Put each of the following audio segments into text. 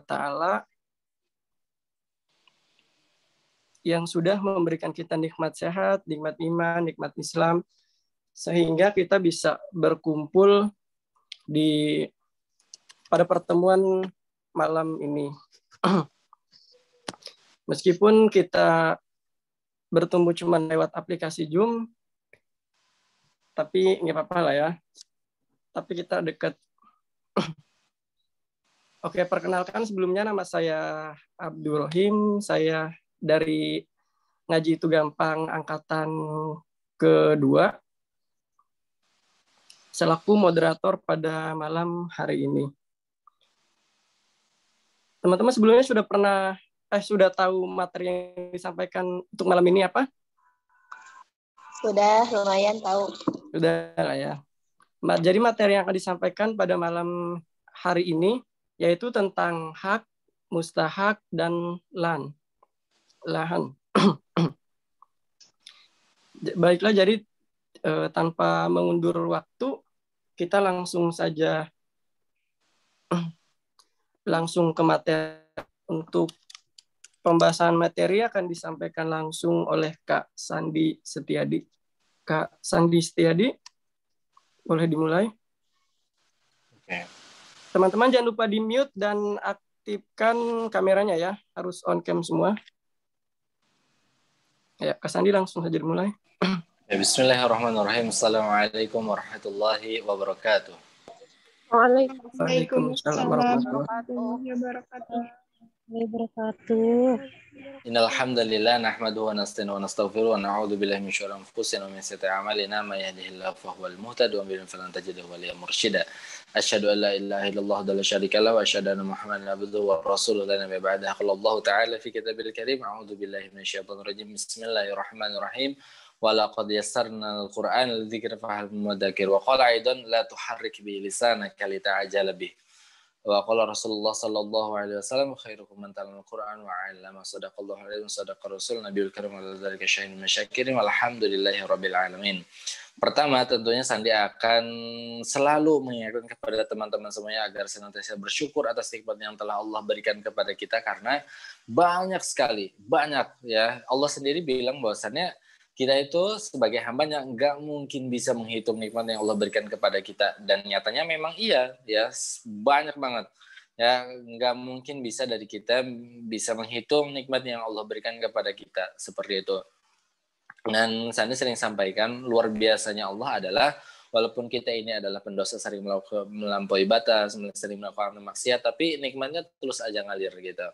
Ta'ala yang sudah memberikan kita nikmat sehat, nikmat iman, nikmat Islam, sehingga kita bisa berkumpul pada pertemuan malam ini. Meskipun kita bertemu cuma lewat aplikasi Zoom, tapi nggak apa-apa lah ya. Tapi kita dekat. Oke, perkenalkan sebelumnya nama saya Abdul Rohim. Saya dari Ngaji Itu Gampang angkatan kedua, selaku moderator pada malam hari ini. Teman-teman sebelumnya sudah tahu materi yang disampaikan untuk malam ini apa? Sudah, lumayan tahu. Sudah lah ya. Jadi materi yang akan disampaikan pada malam hari ini yaitu tentang hak, mustahak, dan lahan. Baiklah, jadi tanpa mengundur waktu, kita langsung saja ke materi. Untuk pembahasan materi akan disampaikan langsung oleh Kak Sandi Setiadi. Kak Sandi Setiadi, boleh dimulai? Oke. Teman-teman jangan lupa di-mute dan aktifkan kameranya ya. Harus on cam semua. Ya, Kak Sandi langsung saja dimulai. Ya, bismillahirrahmanirrahim. Assalamualaikum warahmatullahi wabarakatuh. Waalaikumsalam warahmatullahi wabarakatuh. Innal hamdalillah nahmaduhu wa nasta'inuhu wa nastaghfiruh wa na'udzu billahi min syururi anfusina wa min sayyiati a'malina may yahdihillahu fahuwal muhtadi wa may yudlil falan tajida lahu waliyyan mursyida. Asyhadu an la ilaha illallah wa la syarika lahu wa asyhadu anna Muhammadan abduhu wa rasuluhu la nabiyya ba'dahu. Qala Allah ta'ala fi kitabil karim a'udzu billahi minasyaitonir rajim. Bismillahirrahmanirrahim. Wa laqad yassarna al-Qur'ana lidzikri fahal mudzakir wa qala aidan la tuharrik bi lisanaka lita'jala bih. Wa qala Rasulullah sallallahu alaihi wasallam khairukum man ta'allama al-Qur'an wa 'allama. Sadaqallahu alaihi wa sadaqa Rasul Nabiyul Karim wa dzalika syahidun masyakirin walhamdulillahi rabbil alamin. Pertama, tentunya Sandi akan selalu mengingatkan kepada teman-teman semuanya agar senantiasa bersyukur atas nikmat yang telah Allah berikan kepada kita, karena banyak sekali, ya. Allah sendiri bilang bahwasannya kita itu sebagai hambanya nggak mungkin bisa menghitung nikmat yang Allah berikan kepada kita, dan nyatanya memang iya ya, banyak banget ya, nggak mungkin bisa dari kita bisa menghitung nikmat yang Allah berikan kepada kita seperti itu. Dan Sandi sering sampaikan, luar biasanya Allah adalah walaupun kita ini adalah pendosa, sering melampaui batas, sering melakukan maksiat, tapi nikmatnya terus aja ngalir gitu.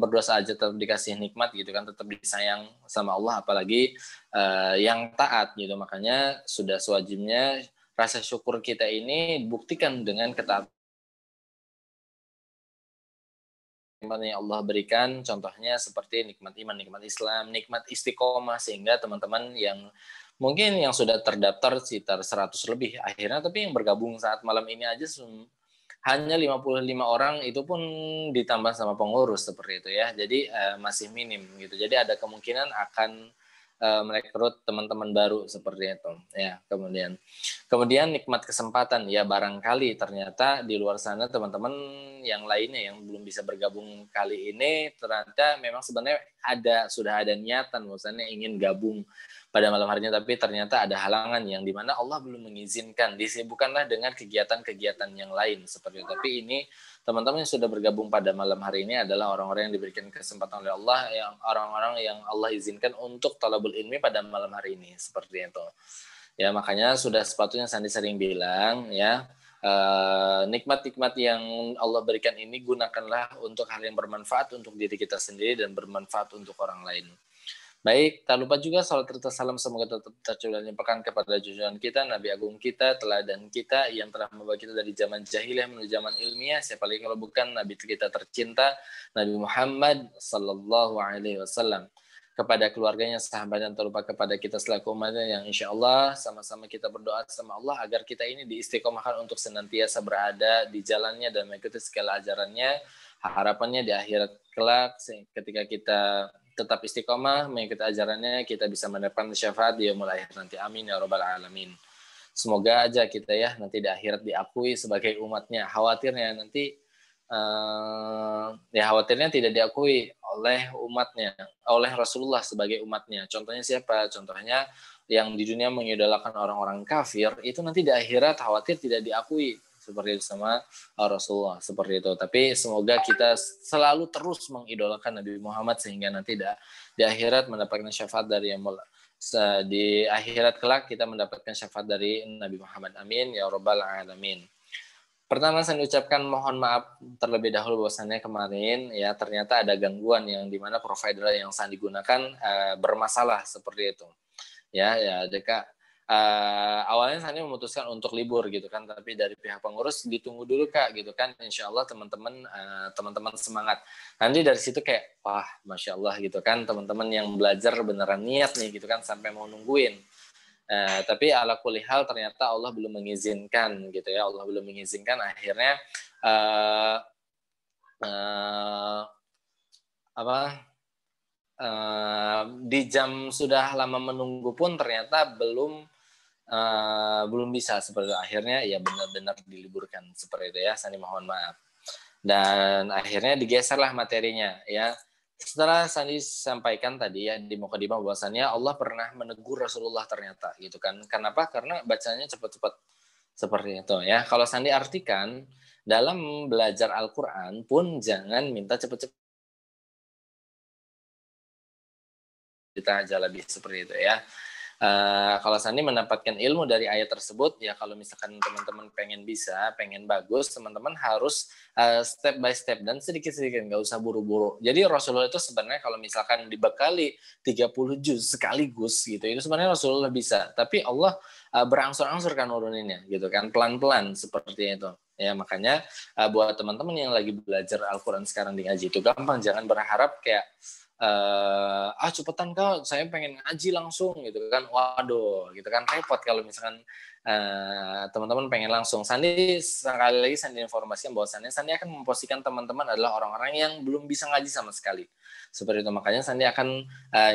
Berdosa aja tetap dikasih nikmat gitu kan, tetap disayang sama Allah, apalagi yang taat gitu. Makanya sudah sewajibnya rasa syukur kita ini buktikan dengan ketaatan yang Allah berikan. Contohnya seperti nikmat iman, nikmat Islam, nikmat istiqomah, sehingga teman-teman yang mungkin yang sudah terdaftar sekitar 100 lebih akhirnya, tapi yang bergabung saat malam ini aja hanya 55 orang, itu pun ditambah sama pengurus seperti itu ya. Jadi masih minim gitu. Jadi ada kemungkinan akan merekrut teman-teman baru seperti itu ya. Kemudian nikmat kesempatan ya, barangkali ternyata di luar sana teman-teman yang lainnya yang belum bisa bergabung kali ini, ternyata memang sebenarnya sudah ada niatan misalnya ingin gabung pada malam harinya, tapi ternyata ada halangan yang dimana Allah belum mengizinkan, disibukkanlah dengan kegiatan-kegiatan yang lain seperti itu. Tapi ini teman-teman yang sudah bergabung pada malam hari ini adalah orang-orang yang diberikan kesempatan oleh Allah, yang orang-orang yang Allah izinkan untuk talabul ilmi pada malam hari ini seperti itu ya. Makanya sudah sepatutnya Sandi sering bilang ya, nikmat-nikmat yang Allah berikan ini gunakanlah untuk hal yang bermanfaat untuk diri kita sendiri dan bermanfaat untuk orang lain. Baik, tak lupa juga salat serta salam semoga tetap tercurah limpahkan kepada junjungan kita, Nabi Agung kita, teladan kita yang telah membawa kita dari zaman jahiliyah menuju zaman ilmiah. Siapa lagi kalau bukan Nabi kita tercinta, Nabi Muhammad sallallahu alaihi wasallam. Kepada keluarganya, sahabatnya, terlupa kepada kita selaku umatnya, yang insya Allah sama-sama kita berdoa sama Allah agar kita ini diistiqomahkan untuk senantiasa berada di jalannya dan mengikuti segala ajarannya. Harapannya di akhirat kelak ketika kita tetap istiqomah mengikuti ajarannya, kita bisa mendapatkan syafaat di yaumul akhir nanti. Amin ya rabbal alamin. Semoga aja kita ya nanti di akhirat diakui sebagai umatnya. Khawatirnya nanti ya khawatirnya tidak diakui oleh umatnya, oleh Rasulullah sebagai umatnya. Contohnya siapa? Contohnya yang di dunia mengidolakan orang-orang kafir, itu nanti di akhirat khawatir tidak diakui seperti itu sama Rasulullah seperti itu. Tapi semoga kita selalu terus mengidolakan Nabi Muhammad sehingga nanti di akhirat mendapatkan syafaat dari yang di akhirat kelak kita mendapatkan syafaat dari Nabi Muhammad. Amin ya rabbal alamin. Pertama saya ucapkan mohon maaf terlebih dahulu bahwasannya kemarin ya ternyata ada gangguan yang dimana provider yang saya digunakan bermasalah seperti itu. Ya Deka, awalnya saya memutuskan untuk libur gitu kan, tapi dari pihak pengurus ditunggu dulu Kak gitu kan, insya Allah teman-teman semangat. Nanti dari situ kayak wah masya Allah gitu kan, teman-teman yang belajar beneran niat nih gitu kan sampai mau nungguin. Tapi ala kulli hal ternyata Allah belum mengizinkan gitu ya, Allah belum mengizinkan, akhirnya uh, uh, apa di jam sudah lama menunggu pun ternyata belum bisa seperti itu. Akhirnya ya benar-benar diliburkan seperti itu ya, Sani mohon maaf. Dan akhirnya digeserlah materinya ya. Setelah Sandi sampaikan tadi ya di mukadimah bahwasannya Allah pernah menegur Rasulullah ternyata gitu kan. Kenapa? Karena bacanya cepat-cepat seperti itu ya. Kalau Sandi artikan dalam belajar Al-Qur'an pun jangan minta cepat-cepat, kita aja lebih seperti itu ya. Kalau Sandi mendapatkan ilmu dari ayat tersebut, ya kalau misalkan teman-teman pengen bisa, pengen bagus, teman-teman harus step by step dan sedikit-sedikit, nggak usah buru-buru. Jadi Rasulullah itu sebenarnya kalau misalkan dibekali 30 juz sekaligus gitu, itu sebenarnya Rasulullah bisa. Tapi Allah berangsur-angsur kan nuruninnya gitu kan, pelan-pelan seperti itu. Ya makanya buat teman-teman yang lagi belajar Al-Quran sekarang di ngaji itu gampang, jangan berharap kayak cepetan Kak, saya pengen ngaji langsung gitu kan. Waduh, gitu kan repot kalau misalkan teman-teman pengen langsung. Sandi sekali lagi Sandi informasikan bahwasannya Sandi akan memposisikan teman-teman adalah orang-orang yang belum bisa ngaji sama sekali. Seperti itu, makanya Sandi akan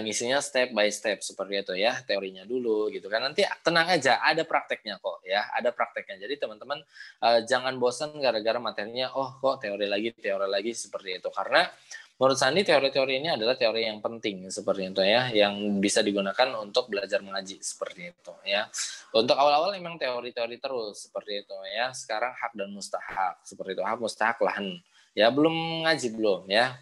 ngisinya step by step seperti itu ya, teorinya dulu gitu kan. Nanti tenang aja, ada prakteknya kok ya, ada prakteknya. Jadi teman-teman jangan bosan gara-gara materinya, oh kok teori lagi seperti itu. Karena menurut Sandi teori-teori ini adalah teori yang penting seperti itu ya, yang bisa digunakan untuk belajar mengaji seperti itu ya. Untuk awal-awal memang teori-teori terus seperti itu ya. Sekarang hak dan mustahak seperti itu, hak mustahak lahan ya, belum ngaji belum ya.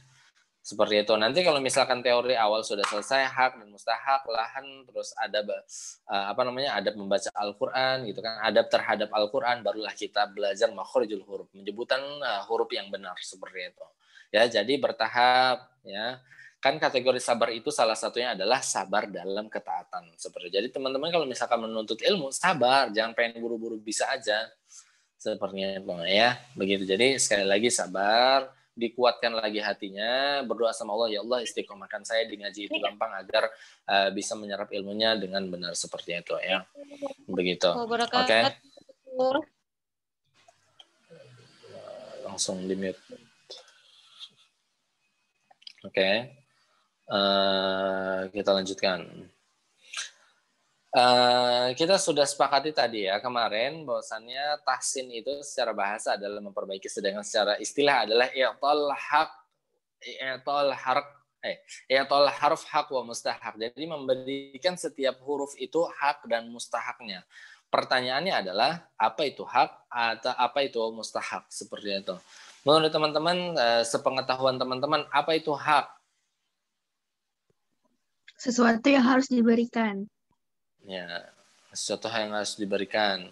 Seperti itu. Nanti kalau misalkan teori awal sudah selesai, hak dan mustahak lahan, terus ada adab membaca Al-Qur'an gitu kan, adab terhadap Al-Qur'an, barulah kita belajar makhrijul huruf, menyebutan huruf yang benar seperti itu. Ya, jadi bertahap ya. Kan kategori sabar itu salah satunya adalah sabar dalam ketaatan. Seperti jadi teman-teman kalau misalkan menuntut ilmu, sabar, jangan pengen buru-buru bisa aja. Seperti itu ya. Begitu. Jadi sekali lagi sabar, dikuatkan lagi hatinya, berdoa sama Allah, ya Allah istiqomahkan saya di ngaji itu gampang agar bisa menyerap ilmunya dengan benar seperti itu ya. Begitu. Oke. Langsung di mute. Oke. Kita lanjutkan. Kita sudah sepakati tadi ya kemarin bahwasannya tahsin itu secara bahasa adalah memperbaiki, sedangkan secara istilah adalah i'tal harf hak wa mustahak. Jadi memberikan setiap huruf itu hak dan mustahaknya. Pertanyaannya adalah apa itu hak atau apa itu mustahak seperti itu. Menurut teman-teman, sepengetahuan teman-teman, apa itu hak? Sesuatu yang harus diberikan. Ya, sesuatu yang harus diberikan.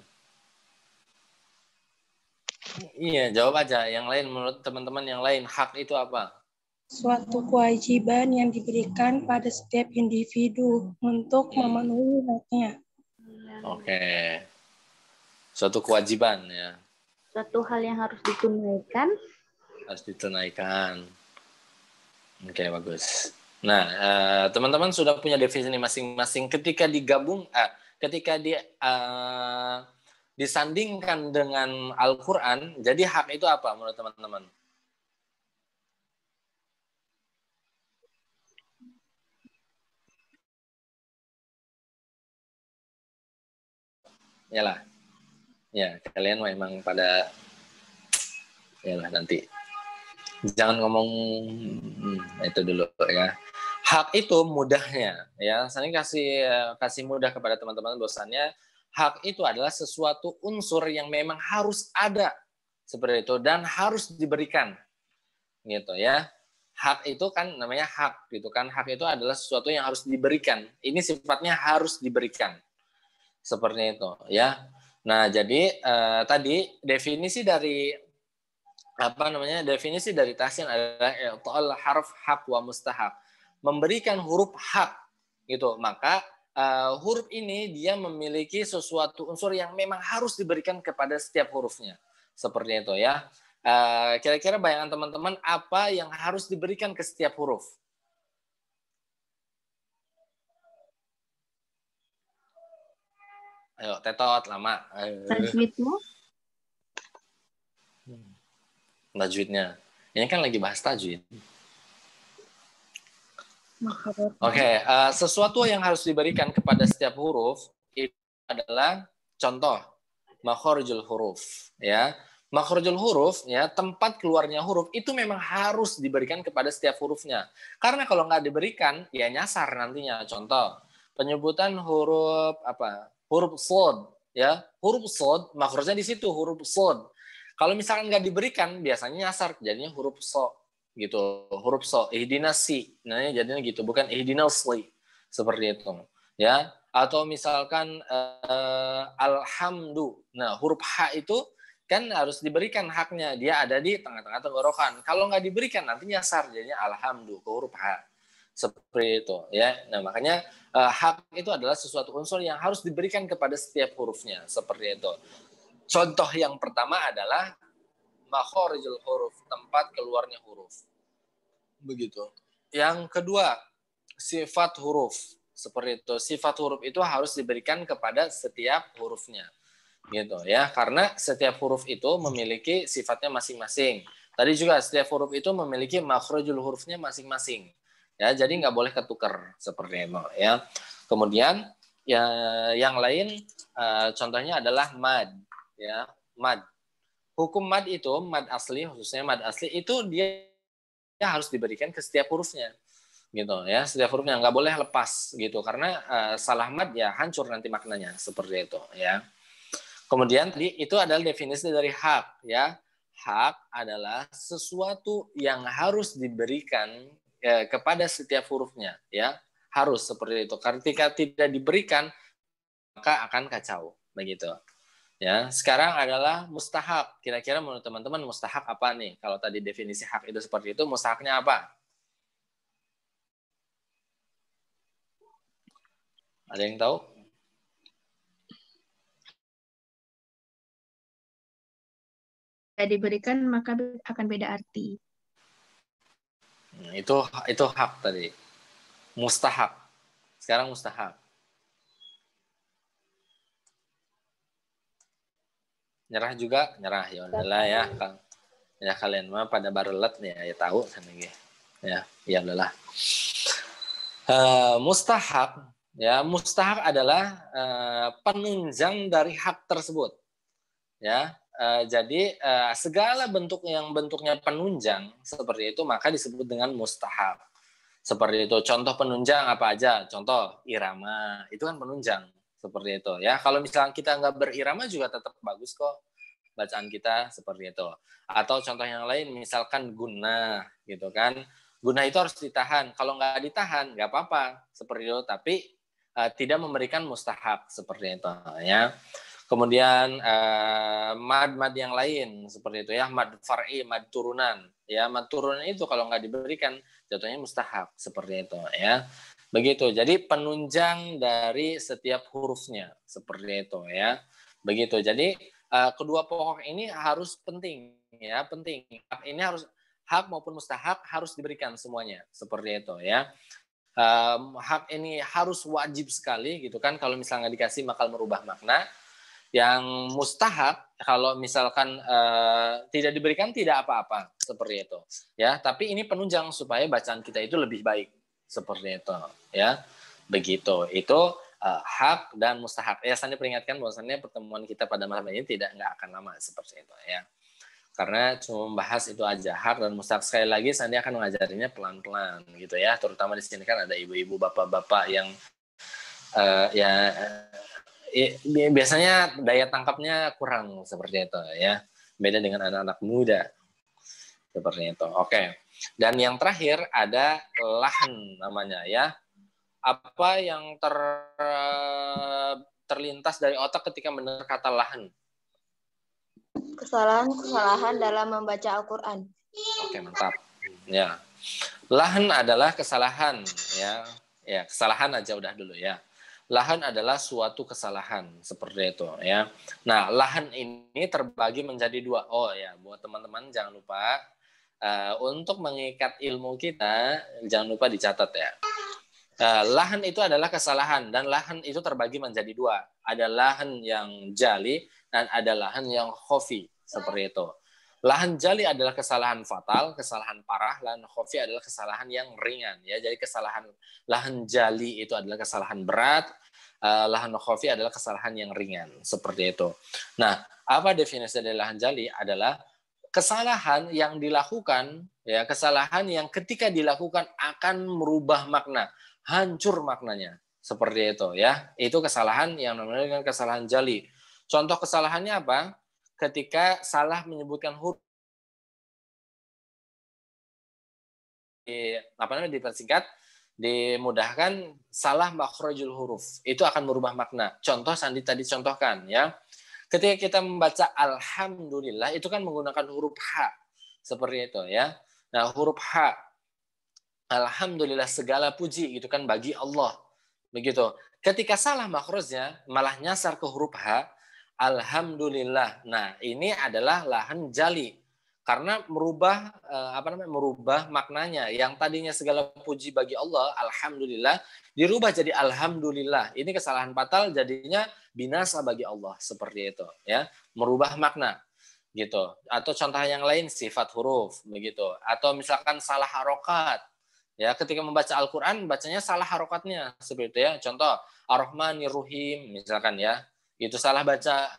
Iya, jawab aja. Yang lain, menurut teman-teman yang lain, hak itu apa? Suatu kewajiban yang diberikan pada setiap individu untuk memenuhi haknya. Oke. Suatu kewajiban ya. Suatu hal yang harus ditunaikan. Harus ditunaikan. Oke, bagus. Nah, teman-teman sudah punya definisi masing-masing. Ketika digabung, ketika disandingkan dengan Al-Quran, jadi hak itu apa menurut teman-teman? Yalah, ya kalian memang pada, yalah nanti Jangan ngomong itu dulu ya. Hak itu mudahnya ya. Saya kasih mudah kepada teman-teman bahwasannya hak itu adalah sesuatu unsur yang memang harus ada seperti itu dan harus diberikan gitu ya. Hak itu kan namanya hak gitu kan. Hak itu adalah sesuatu yang harus diberikan. Ini sifatnya harus diberikan. Seperti itu ya. Nah, jadi tadi definisi dari definisi dari tahsin adalah i'tal harf hak wa mustahak, memberikan huruf hak gitu. Maka huruf ini dia memiliki sesuatu unsur yang memang harus diberikan kepada setiap hurufnya seperti itu ya. Kira-kira bayangan teman-teman apa yang harus diberikan ke setiap huruf? Ayo tetot lama. Tajwidnya? Tajwidnya. Ini kan lagi bahas tajwid. Oke, sesuatu yang harus diberikan kepada setiap huruf itu adalah contoh makhorijul huruf ya. Makhorijul huruf ya, tempat keluarnya huruf itu memang harus diberikan kepada setiap hurufnya. Karena kalau nggak diberikan ya nyasar nantinya. Contoh penyebutan huruf apa? Huruf shod ya. Huruf shod makhorijnya di situ huruf shod. Kalau misalkan nggak diberikan biasanya nyasar jadinya huruf so gitu, huruf so, ihdinasi, nah jadinya gitu, bukan ihdinasli seperti itu, ya. Atau misalkan alhamdu, nah huruf h itu kan harus diberikan haknya, dia ada di tengah-tengah tenggorokan. Kalau nggak diberikan nanti nyasar jadinya alhamdu ke huruf h, seperti itu, ya. Nah makanya hak itu adalah sesuatu unsur yang harus diberikan kepada setiap hurufnya, seperti itu. Contoh yang pertama adalah makhorijul huruf, tempat keluarnya huruf. Begitu. Yang kedua, sifat huruf. Seperti itu. Sifat huruf itu harus diberikan kepada setiap hurufnya. Gitu ya. Karena setiap huruf itu memiliki sifatnya masing-masing. Tadi juga setiap huruf itu memiliki makhorijul hurufnya masing-masing. Ya, jadi nggak boleh ketukar seperti itu ya. Kemudian ya, yang lain contohnya adalah mad ya, mad. Hukum mad itu, mad asli, khususnya mad asli itu dia harus diberikan ke setiap hurufnya, gitu ya. Setiap hurufnya nggak boleh lepas, gitu. Karena salah mad ya hancur nanti maknanya, seperti itu, ya. Kemudian itu adalah definisi dari hak, ya. Hak adalah sesuatu yang harus diberikan kepada setiap hurufnya, ya. Harus seperti itu. Ketika tidak diberikan, maka akan kacau, begitu. Ya, sekarang adalah mustahak. Kira-kira menurut teman-teman mustahak apa nih? Kalau tadi definisi hak itu seperti itu, mustahaknya apa? Ada yang tahu? Tidak diberikan maka akan beda arti. Itu hak tadi. Mustahak. Sekarang mustahak. Nyerah juga, nyerah ya udahlah ya. Ya kalian mah pada barelet nih ya tahu sana ya. Ya udahlah. Mustahak ya, mustahak adalah penunjang dari hak tersebut. Ya. Jadi segala bentuk yang bentuknya penunjang seperti itu maka disebut dengan mustahak. Seperti itu. Contoh penunjang apa aja? Contoh irama, itu kan penunjang. Seperti itu ya. Kalau misalnya kita nggak berirama juga tetap bagus kok bacaan kita seperti itu. Atau contoh yang lain misalkan guna gitu kan. Guna itu harus ditahan. Kalau nggak ditahan nggak apa-apa seperti itu. Tapi tidak memberikan mustahak seperti itu ya. Kemudian mad yang lain seperti itu ya, mad far'i, mad turunan. Ya, mad turunan itu kalau nggak diberikan jatuhnya mustahak seperti itu ya. Begitu. Jadi penunjang dari setiap hurufnya seperti itu ya. Begitu. Jadi kedua pokok ini harus penting ya, penting. Hak ini harus hak maupun mustahak harus diberikan semuanya seperti itu ya. Hak ini harus wajib sekali gitu kan, kalau misalnya dikasih maka merubah makna. Yang mustahak kalau misalkan tidak diberikan tidak apa-apa seperti itu ya, tapi ini penunjang supaya bacaan kita itu lebih baik seperti itu ya. Begitu. Itu hak dan mustahak ya. Saya peringatkan bahwasannya pertemuan kita pada malam ini nggak akan lama seperti itu ya. karena cuma membahas itu aja, hak dan mustahak. Sekali lagi Sandi akan mengajarinya pelan-pelan gitu ya, terutama di sini kan ada ibu-ibu, bapak-bapak yang biasanya daya tangkapnya kurang seperti itu ya, beda dengan anak-anak muda seperti itu. Oke. Dan yang terakhir ada lahan namanya ya. Apa yang terlintas dari otak ketika mendengar kata lahan? Kesalahan-kesalahan dalam membaca Al-Quran. Oke, mantap. Ya. Lahan adalah kesalahan ya. Ya, kesalahan aja udah dulu ya. Lahan adalah suatu kesalahan seperti itu ya. Nah, lahan ini terbagi menjadi dua. Oh ya, buat teman-teman jangan lupa untuk mengikat ilmu kita jangan lupa dicatat ya. Lahan itu adalah kesalahan dan lahan itu terbagi menjadi dua. Ada lahan yang jali dan ada lahan yang khafi seperti itu. Lahan jali adalah kesalahan fatal, kesalahan parah. Lahan khafi adalah kesalahan yang ringan ya. Jadi lahan jali itu adalah kesalahan berat, lahan khafi adalah kesalahan yang ringan seperti itu. Nah, apa definisi dari lahan jali? Adalah kesalahan yang dilakukan ya, kesalahan yang ketika dilakukan akan merubah makna, hancur maknanya seperti itu ya. Itu kesalahan yang namanya kesalahan jali. Contoh kesalahannya apa? Ketika salah menyebutkan huruf dipersingkat, dimudahkan salah makhrajul huruf, itu akan merubah makna. Contoh Sandi tadi contohkan ya. Ketika kita membaca alhamdulillah itu kan menggunakan huruf H seperti itu ya. Nah, huruf H, alhamdulillah segala puji gitu kan bagi Allah. Begitu. Ketika salah makhrajnya malah nyasar ke huruf H, alhamdulillah. Nah, ini adalah lahan jali. Karena merubah merubah maknanya. Yang tadinya segala puji bagi Allah, alhamdulillah, dirubah jadi alhamdulillah. Ini kesalahan fatal, jadinya binasa bagi Allah seperti itu ya. Merubah makna gitu. Atau contoh yang lain sifat huruf begitu. Atau misalkan salah harokat. Ya, ketika membaca Al-Qur'an bacanya salah harokatnya seperti itu ya. Contoh Ar-Rahmanir-Rahim misalkan ya. Itu salah baca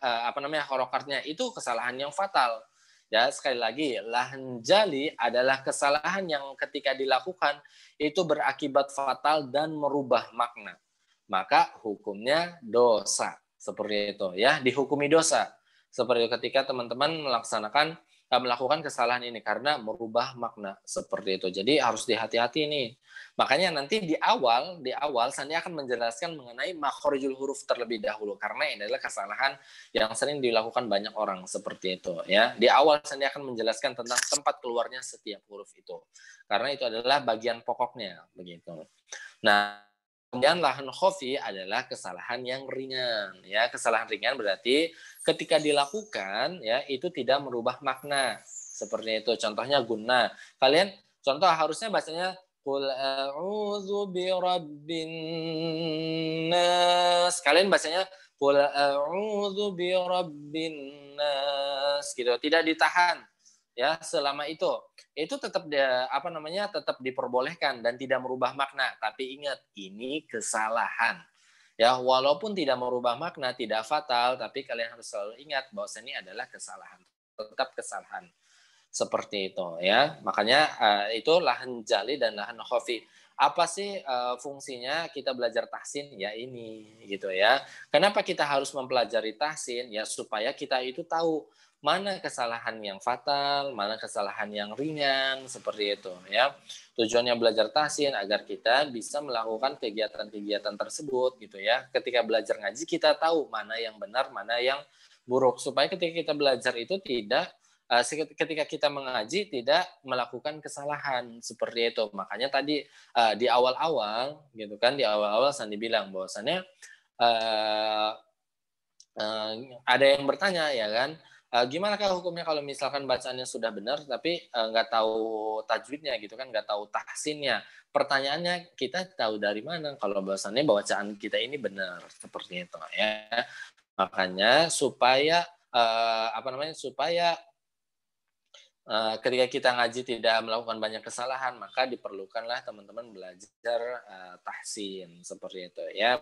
harokatnya, itu kesalahan yang fatal. Ya, sekali lagi, lahan jali adalah kesalahan yang ketika dilakukan itu berakibat fatal dan merubah makna. Maka hukumnya dosa. Seperti itu ya, dihukumi dosa. Seperti itu ketika teman-teman melakukan kesalahan ini karena merubah makna seperti itu. Jadi harus dihati-hati nih. Makanya nanti di awal Sandi akan menjelaskan mengenai makhorijul huruf terlebih dahulu karena ini adalah kesalahan yang sering dilakukan banyak orang seperti itu ya. Di awal Sandi akan menjelaskan tentang tempat keluarnya setiap huruf itu. Karena itu adalah bagian pokoknya begitu. Nah, kemudian lahan khafi adalah kesalahan yang ringan ya. Kesalahan ringan berarti ketika dilakukan ya itu tidak merubah makna. Seperti itu. Contohnya guna. Kalian contoh harusnya bacanya qul a'udzu birabbin nas. Kalian bacanya qul a'udzu birabbin nas gitu. Tidak ditahan ya selama itu tetap tetap diperbolehkan dan tidak merubah makna. Tapi ingat, ini kesalahan. Ya, walaupun tidak merubah makna, tidak fatal, tapi kalian harus selalu ingat bahwa ini adalah kesalahan. Tetap kesalahan. Seperti itu ya. Makanya itu lahan jali dan lahan khafi. Apa sih fungsinya kita belajar tahsin? Ya ini gitu ya. Kenapa kita harus mempelajari tahsin? Ya supaya kita itu tahu mana kesalahan yang fatal, mana kesalahan yang ringan, seperti itu ya. Tujuannya belajar tahsin agar kita bisa melakukan kegiatan-kegiatan tersebut gitu ya. Ketika belajar ngaji kita tahu mana yang benar, mana yang buruk, supaya ketika kita belajar itu ketika kita mengaji tidak melakukan kesalahan seperti itu. Makanya tadi di awal-awal gitu kan, di awal-awal Sandi bilang bahwasannya ada yang bertanya ya kan, gimana kah hukumnya kalau misalkan bacaannya sudah benar tapi nggak tahu tajwidnya gitu kan, nggak tahu tahsinnya. Pertanyaannya, kita tahu dari mana kalau bahwasannya bacaan kita ini benar seperti itu ya. Makanya supaya supaya ketika kita ngaji tidak melakukan banyak kesalahan, maka diperlukanlah teman-teman belajar tahsin seperti itu ya.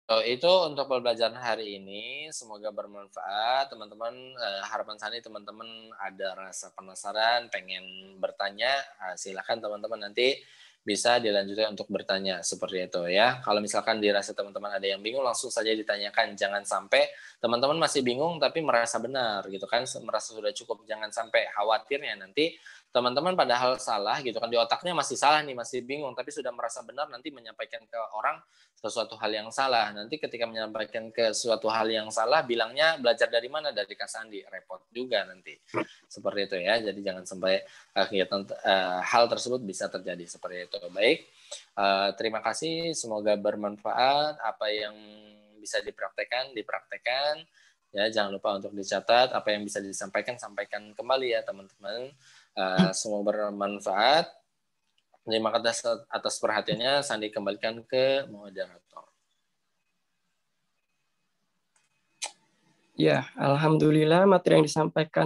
Itu untuk pembelajaran hari ini, semoga bermanfaat. Teman-teman, harapan Sani teman-teman ada rasa penasaran, pengen bertanya, silakan teman-teman nanti bisa dilanjutkan untuk bertanya seperti itu ya. Kalau misalkan dirasa teman-teman ada yang bingung, langsung saja ditanyakan. Jangan sampai teman-teman masih bingung tapi merasa benar gitu kan, merasa sudah cukup. Jangan sampai khawatirnya nanti teman-teman padahal salah gitu kan, di otaknya masih salah nih, masih bingung, tapi sudah merasa benar, nanti menyampaikan ke orang sesuatu hal yang salah. Nanti ketika menyampaikan ke suatu hal yang salah, bilangnya belajar dari mana? Dari Kak Sandi. Repot juga nanti. Seperti itu ya. Jadi jangan sampai kegiatan hal tersebut bisa terjadi seperti itu. Baik. Terima kasih. Semoga bermanfaat. Apa yang bisa dipraktekkan. Ya, jangan lupa untuk dicatat. Apa yang bisa disampaikan, sampaikan kembali ya teman-teman. Semoga bermanfaat. Terima kasih atas perhatiannya. Sandi kembalikan ke moderator. Ya, alhamdulillah materi yang disampaikan